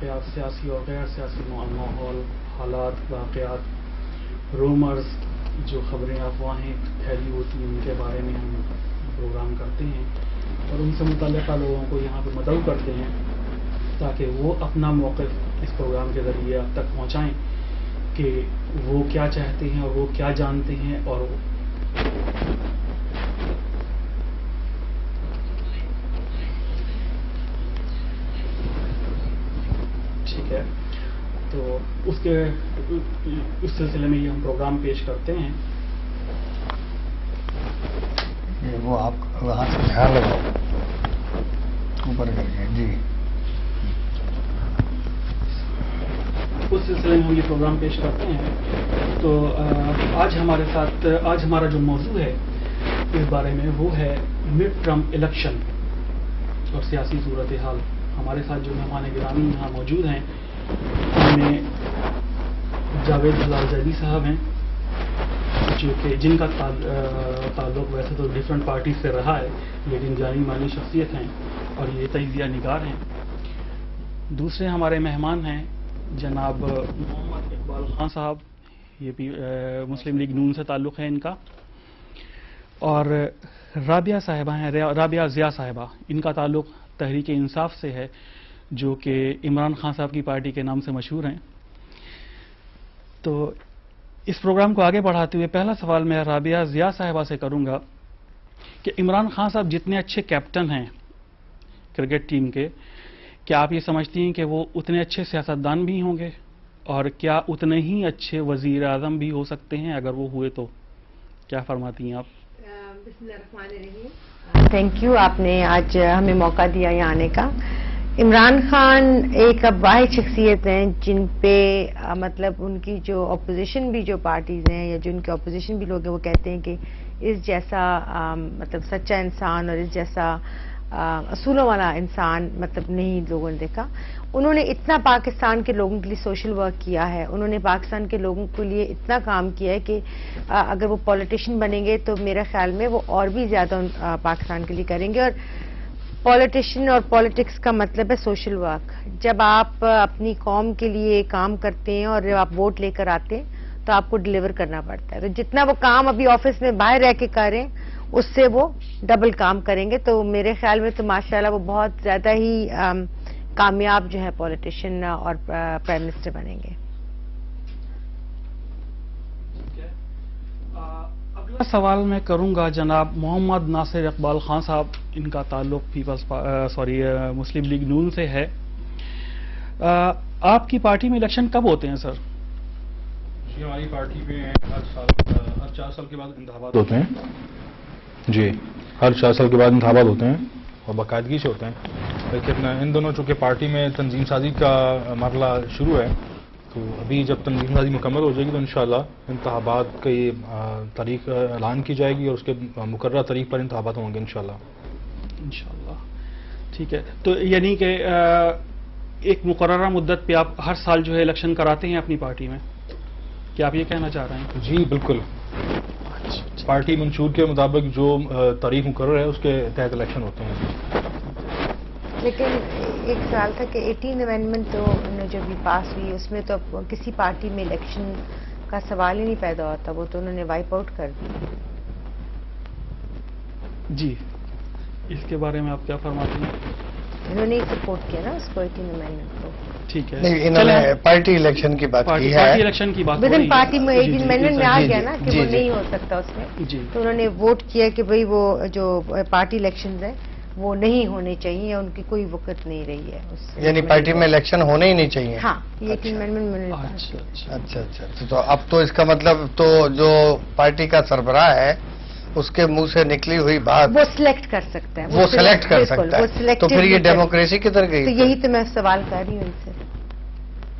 واقعات، سیاسی اور غیر سیاسی ماحول، حالات، واقعات، رومرز، جو خبریں افواہیں پھیلی ہوتی ہیں ان کے بارے میں ہم پروگرام کرتے ہیں اور ان سے متعلقہ لوگوں کو یہاں پہ مدعو کرتے ہیں تاکہ وہ اپنا موقف اس پروگرام کے ذریعے اب تک پہنچائیں کہ وہ کیا چاہتے ہیں اور وہ کیا جانتے ہیں. اور ٹھیک ہے، تو اس سلسلے میں یہ ہم پروگرام پیش کرتے ہیں. وہ آپ وہاں سے دھیان لگاؤ اوپر کر کے. جی، اس سلسلے میں ہم یہ پروگرام پیش کرتے ہیں. تو آج ہمارا جو موضوع ہے اس بارے میں وہ ہے مڈ ٹرم الیکشن اور سیاسی صورتحال. ہمارے ساتھ جو مہمان گرامی یہاں موجود ہیں ان میں جاوید حلال زیدی صاحب ہیں جو کہ جن کا تعلق ویسے تو ڈفرینٹ پارٹی سے رہا ہے لیکن جانی مانی شخصیت ہیں اور یہ تجزیہ نگار ہیں. دوسرے ہمارے مہمان ہیں جناب محمد اقبال خان صاحب، یہ بھی مسلم لیگ نون سے تعلق ہے ان کا، اور رابعہ صاحبہ ہیں، رابعہ ضیاء صاحبہ. ان کا تعلق تحریک انصاف سے ہے جو کہ عمران خان صاحب کی پارٹی کے نام سے مشہور ہیں. تو اس پروگرام کو آگے بڑھاتے ہوئے پہلا سوال میں رابعہ ضیاء صاحبہ سے کروں گا کہ عمران خان صاحب جتنے اچھے کیپٹن ہیں کرکٹ ٹیم کے، کیا آپ یہ سمجھتی ہیں کہ وہ اتنے اچھے سیاستدان بھی ہوں گے اور کیا اتنے ہی اچھے وزیر اعظم بھی ہو سکتے ہیں اگر وہ ہوئے تو؟ کیا فرماتی ہیں آپ؟ بسم اللہ الرحمن الرحیم. تھینک یو، آپ نے آج ہمیں موقع دیا یہاں آنے کا. عمران خان ایک اب واحد شخصیت ہیں جن پہ مطلب ان کی جو اپوزیشن بھی جو پارٹیز ہیں یا جو ان کے اپوزیشن بھی لوگ ہیں وہ کہتے ہیں کہ اس جیسا مطلب سچا انسان اور اس جیسا اصولوں والا انسان مطلب نہیں لوگوں نے دیکھا. انہوں نے اتنا پاکستان کے لوگوں کے لیے سوشل ورک کیا ہے، انہوں نے پاکستان کے لوگوں کے لیے اتنا کام کیا ہے کہ اگر وہ پولیٹیشین بنیں گے تو میرے خیال میں وہ اور بھی زیادہ پاکستان کے لیے کریں گے. اور پولیٹیشین اور پالیٹکس کا مطلب ہے سوشل ورک. جب آپ اپنی قوم کے لیے کام کرتے ہیں اور جب آپ ووٹ لے کر آتے ہیں تو آپ کو ڈیلیور کرنا پڑتا ہے. تو جتنا وہ کام ابھی آفس میں باہر رہ کے کریں اس سے وہ ڈبل کام کریں گے. تو میرے خیال میں تو ماشاءاللہ وہ بہت زیادہ ہی کامیاب جو ہے پولیٹیشین اور پرائم منسٹر بنیں گے. اگلا سوال میں کروں گا جناب محمد ناصر اقبال خان صاحب. ان کا تعلق مسلم لیگ نون سے ہے. آپ کی پارٹی میں الیکشن کب ہوتے ہیں سر؟ جی، ہماری پارٹی میں ہر 4 سال کے بعد انتخابات ہوتے ہیں. جی، ہر 4 سال کے بعد انتخابات ہوتے ہیں اور باقاعدگی سے ہوتے ہیں. لیکن ان دونوں چونکہ پارٹی میں تنظیم سازی کا مرحلہ شروع ہے تو ابھی جب تنظیم سازی مکمل ہو جائے گی تو انشاءاللہ انتخابات کی تاریخ اعلان کی جائے گی اور اس کے مقررہ تاریخ پر انتخابات ہوں گے انشاءاللہ. ٹھیک ہے، تو یعنی کہ ایک مقررہ مدت پہ آپ ہر سال جو ہے الیکشن کراتے ہیں اپنی پارٹی میں، کیا آپ یہ کہنا چاہ رہے ہیں؟ جی بالکل، پارٹی منشور کے مطابق جو تاریخ مقرر ہے اس کے تحت الیکشن ہوتے ہیں. لیکن ایک سوال تھا کہ 18 امینڈمنٹ تو جو بھی پاس ہوئی اس میں تو کسی پارٹی میں الیکشن کا سوال ہی نہیں پیدا ہوتا، وہ تو انہوں نے وائپ آؤٹ کر دی. جی، اس کے بارے میں آپ کیا فرماتے ہیں؟ انہوں نے سپورٹ کیا نا اس کو 18 امینڈمنٹ کو. ٹھیک ہے، نہیں، انہوں نے پارٹی الیکشن کی بات کی ہے. پارٹی الیکشن کی بات ود ان پارٹی میں 18 امینڈمنٹ میں آ گیا نا کہ وہ جی نہیں ہو سکتا اس میں. جی، تو انہوں نے ووٹ کیا کہ بھئی وہ جو پارٹی الیکشنز ہیں وہ نہیں ہونے چاہیے، ان کی کوئی وقت نہیں رہی ہے اس یعنی پارٹی میں الیکشن ہونے ہی نہیں چاہیے. ہاں، یہ 18 امینڈمنٹ میں اچھا. تو اب تو اس کا مطلب تو جو پارٹی کا سربراہ ہے اس کے منہ سے نکلی ہوئی بات وہ سلیکٹ کر سکتا ہے، وہ سلیکٹ کر سکتا ہے. تو پھر یہ ڈیموکریسی کدھر گئی؟ تو یہی تو میں سوال کر رہی ہوں ان سے.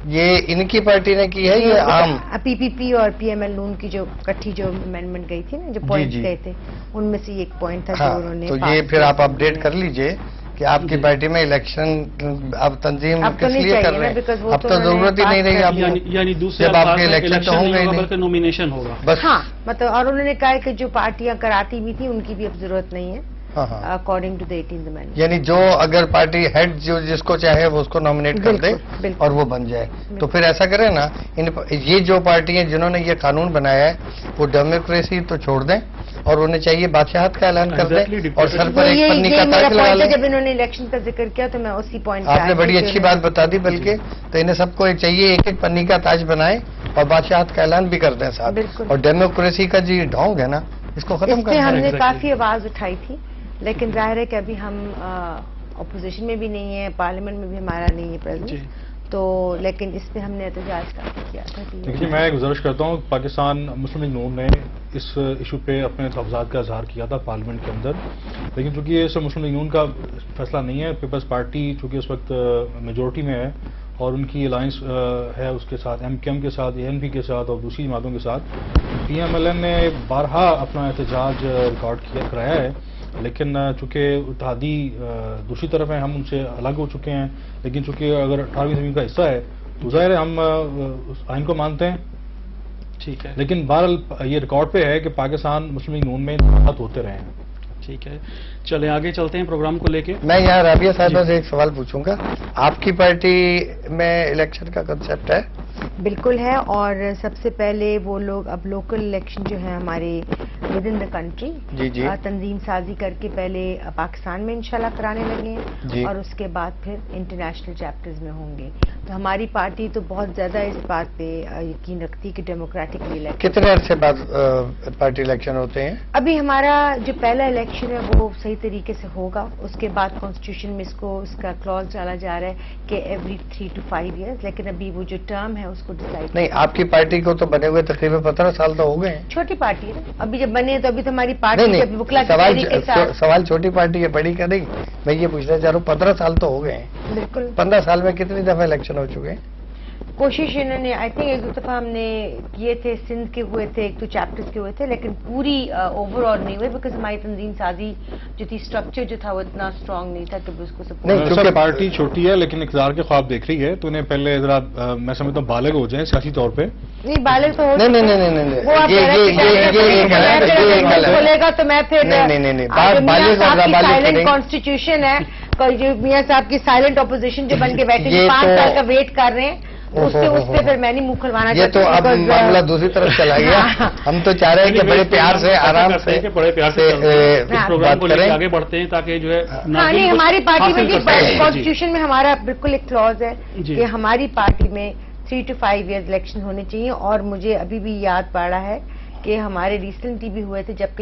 یہ ان کی پارٹی نے کی ہے یہ عام پی پی پی اور پی ایم ایل نون کی جو کٹھی جو امینڈمنٹ گئی تھی نا، جو پوائنٹس گئے تھے ان میں سے ایک پوائنٹ تھا جو انہوں نے. تو یہ پھر آپ اپڈیٹ کر لیجئے کہ آپ کی پارٹی میں الیکشن اب تنظیم کس لیے کر رہے ہیں؟ اب تو ضرورت ہی نہیں رہی. آپ یعنی دوسرے جب آپ کے الیکشن تو ہوں گے بلکہ نومینیشن ہوگا بس. ہاں، مطلب اور انہوں نے کہا کہ جو پارٹیاں کراتی بھی تھیں ان کی بھی اب ضرورت نہیں ہے. According to the 18th amendment. یعنی جو اگر پارٹی ہیڈ جو جس کو چاہے وہ اس کو نامنیٹ کر دے اور وہ بن جائے. تو پھر ایسا کریں نا, یہ جو پارٹی ہیں جنہوں نے یہ قانون بنایا ہے وہ ڈیموکریسی تو چھوڑ دیں اور انہیں چاہیے بادشاہت کا اعلان کر دیں اور سر پر ایک پنی کا تاج لگا لیں. جب انہوں نے الیکشن کا ذکر کیا تو میں اسی پوائنٹ آپ نے بڑی اچھی بات بتا دی. بلکہ تو انہیں سب کو چاہیے ایک ایک پنی کا تاج بنائیں اور بادشاہت کا اعلان بھی کر دیں ساتھ. اور ڈیموکریسی کا جو ڈھونگ ہے نا اس کو ختم کرنا. ہم نے کافی آواز اٹھائی تھی لیکن ظاہر ہے کہ ابھی ہم اپوزیشن میں بھی نہیں ہیں, پارلیمنٹ میں بھی ہمارا نہیں ہے پریزنٹ, تو لیکن اس پہ ہم نے احتجاج کافی کیا تھا. دیکھیے میں گزارش کرتا ہوں, پاکستان مسلم لیگ نون نے اس ایشو پہ اپنے تحفظات کا اظہار کیا تھا پارلیمنٹ کے اندر, لیکن چونکہ یہ سب مسلم لیگ نون کا فیصلہ نہیں ہے. پیپلز پارٹی چونکہ اس وقت میجورٹی میں ہے اور ان کی الائنس ہے اس کے ساتھ MKM کے ساتھ, ANP کے ساتھ اور دوسری جماعتوں کے ساتھ. PMLN نے بارہا اپنا احتجاج ریکارڈ کرایا ہے, لیکن چونکہ اتحادی دوسری طرف ہیں, ہم ان سے الگ ہو چکے ہیں. لیکن چونکہ اگر 18ویں تنظیم کا حصہ ہے تو ظاہر ہے ہم اس آئین کو مانتے ہیں. ٹھیک ہے, لیکن بہرحال یہ ریکارڈ پہ ہے کہ پاکستان مسلم لیگ نون میں انتخابات ہوتے رہے ہیں. ٹھیک ہے, چلیں آگے چلتے ہیں پروگرام کو لے کے. میں یہاں رابعہ صاحبہ سے ایک سوال پوچھوں گا. آپ کی پارٹی میں الیکشن کا کنسیپٹ ہے؟ بالکل ہے, اور سب سے پہلے وہ لوگ اب لوکل الیکشن جو ہے ہمارے ود ان دا کنٹری تنظیم سازی کر کے پہلے پاکستان میں انشاءاللہ کرانے لگے ہیں اور اس کے بعد پھر انٹرنیشنل چیپٹرز میں ہوں گے. تو ہماری پارٹی تو بہت زیادہ اس بات پہ یقین رکھتی کہ ڈیموکریٹکلی الیکشن. کتنے عرصے بعد پارٹی الیکشن ہوتے ہیں؟ ابھی ہمارا جو پہلا الیکشن ہے وہ صحیح طریقے سے ہوگا, اس کے بعد کانسٹیٹیوشن میں اس کا کلوز ڈالا جا رہا ہے کہ ایوری 3 to 5 years, لیکن ابھی وہ جو ٹرم ہے اس کو ڈیسائڈ نہیں. آپ کی پارٹی کو تو بنے ہوئے تقریباً 15 سال تو ہو گئے ہیں. چھوٹی پارٹی ہے ابھی, جب بنے تو ابھی تو ہماری پارٹی سوال چھوٹی پارٹی ہے بڑی کا نہیں, میں یہ پوچھنا چاہ رہا ہوں 15 سال تو ہو گئے ہیں. بالکل 15 سال میں کتنی دفعہ الیکشن ہو چکے ہیں؟ کوشش انہوں نے آئی تھنک ایک دو دفعہ ہم نے کیے تھے, سندھ کے ہوئے تھے, 1-2 چیپٹرز کے ہوئے تھے, لیکن پوری اوور آل نہیں ہوئے بیکاز ہماری تنظیم سازی جو تھی, اسٹرکچر جو تھا وہ اتنا اسٹرانگ نہیں تھا کہ اس کو سپورٹ. چونکہ پارٹی چھوٹی ہے لیکن اقتدار کے خواب دیکھ رہی ہے تو انہیں پہلے ذرا میں سمجھتا ہوں بالغ ہو جائیں سیاسی طور پہ. نہیں بالغ تو نہیں بولے گا تو میں پھر سائلنٹ کانسٹیٹیوشن ہے, جو میاں صاحب کی سائلنٹ اپوزیشن جو بن کے بیٹھے 5 سال کا ویٹ کر رہے ہیں, اس پہ پھر میں نہیں منہ کھلوانا چاہتا. یہ تو اب معاملہ دوسری طرف چلا گیا. ہم تو چاہ رہے ہیں کہ بڑے پیار سے آرام سے پروگرام کو لے کے آگے بڑھتے ہیں تاکہ جو ہے نہیں, ہماری پارٹی میں بھی کانسٹیٹیوشن میں ہمارا بالکل ایک کلوز ہے کہ ہماری پارٹی میں 3 to 5 years الیکشن ہونے چاہیے. اور مجھے ابھی بھی یاد پڑ رہا ہے کہ ہمارے ریسنٹلی بھی ہوئے تھے جبکہ